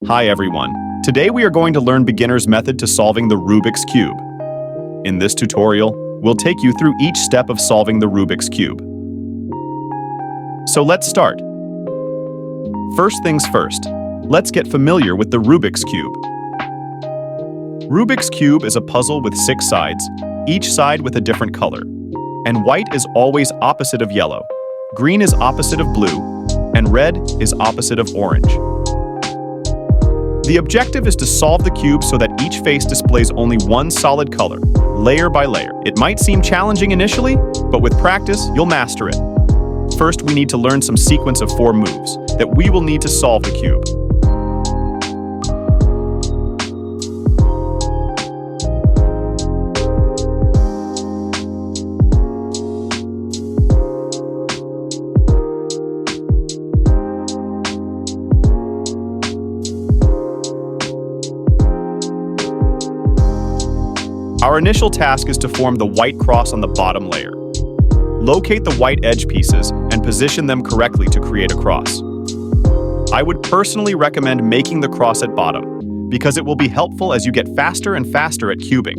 Hi everyone. Today we are going to learn beginner's method to solving the Rubik's Cube. In this tutorial, we'll take you through each step of solving the Rubik's Cube. So let's start. First things first, let's get familiar with the Rubik's Cube. Rubik's Cube is a puzzle with 6 sides, each side with a different color. And white is always opposite of yellow, green is opposite of blue, and red is opposite of orange. The objective is to solve the cube so that each face displays only one solid color, layer by layer. It might seem challenging initially, but with practice, you'll master it. First, we need to learn some sequence of 4 moves that we will need to solve the cube. Our initial task is to form the white cross on the bottom layer. Locate the white edge pieces and position them correctly to create a cross. I would personally recommend making the cross at bottom, because it will be helpful as you get faster and faster at cubing.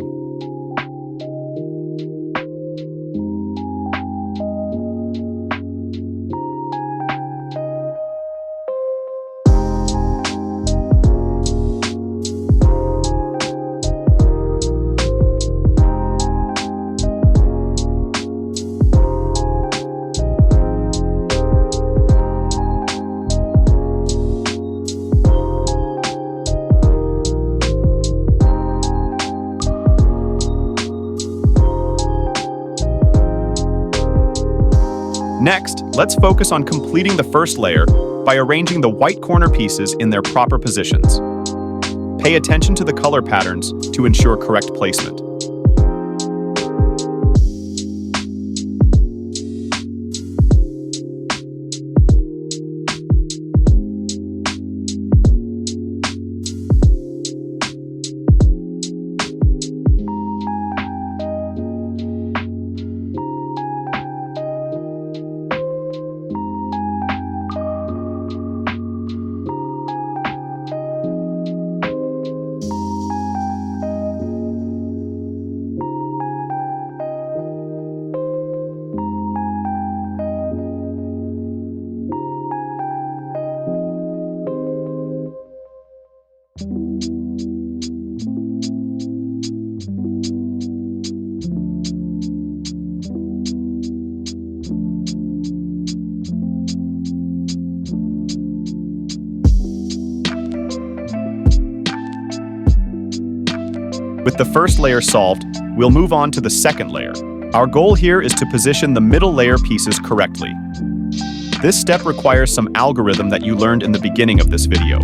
Next, let's focus on completing the first layer by arranging the white corner pieces in their proper positions. Pay attention to the color patterns to ensure correct placement. With the first layer solved, we'll move on to the second layer. Our goal here is to position the middle layer pieces correctly. This step requires some algorithm that you learned in the beginning of this video.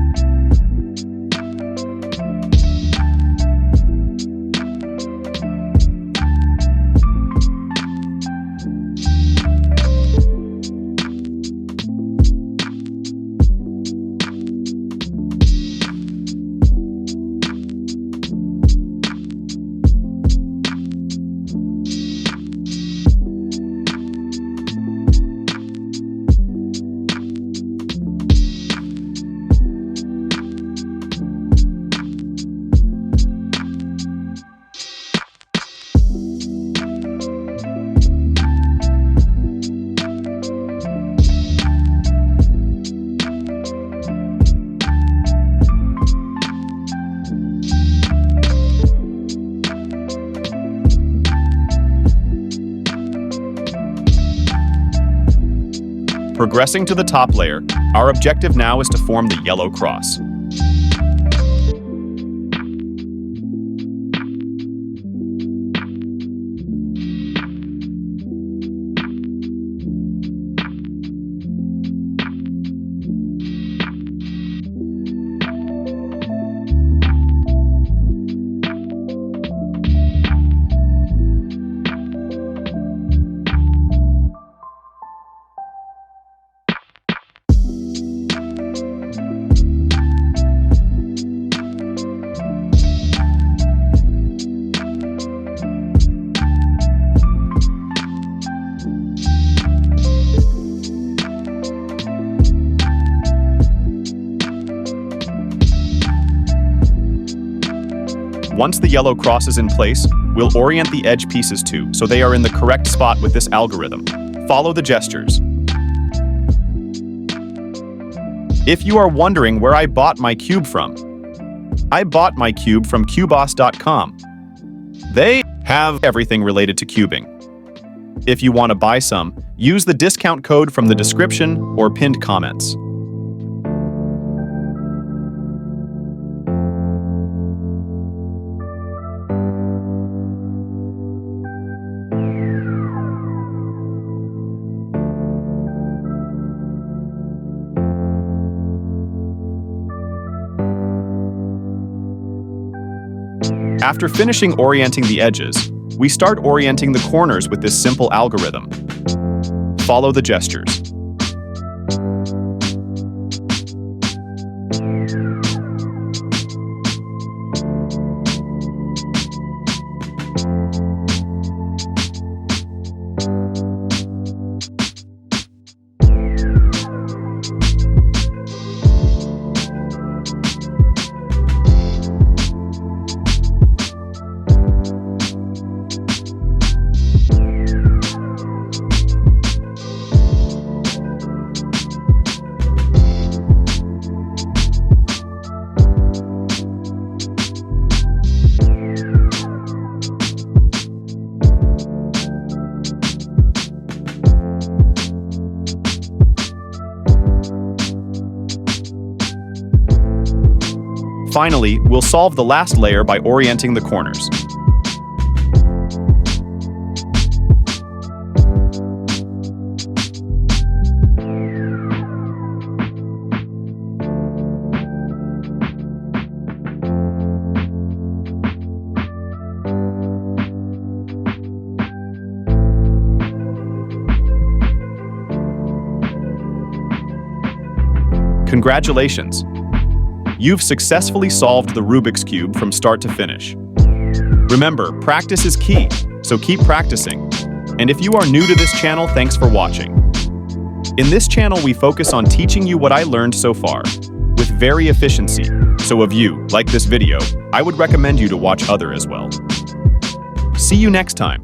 Progressing to the top layer, our objective now is to form the yellow cross. Once the yellow cross is in place, we'll orient the edge pieces too, so they are in the correct spot with this algorithm. Follow the gestures. If you are wondering where I bought my cube from, I bought my cube from cuboss.com. They have everything related to cubing. If you want to buy some, use the discount code from the description or pinned comments. After finishing orienting the edges, we start orienting the corners with this simple algorithm. Follow the gestures. Finally, we'll solve the last layer by orienting the corners. Congratulations! You've successfully solved the Rubik's Cube from start to finish. Remember, practice is key, so keep practicing. And if you are new to this channel, thanks for watching. In this channel, we focus on teaching you what I learned so far, with very efficiency. So if you like this video, I would recommend you to watch other as well. See you next time.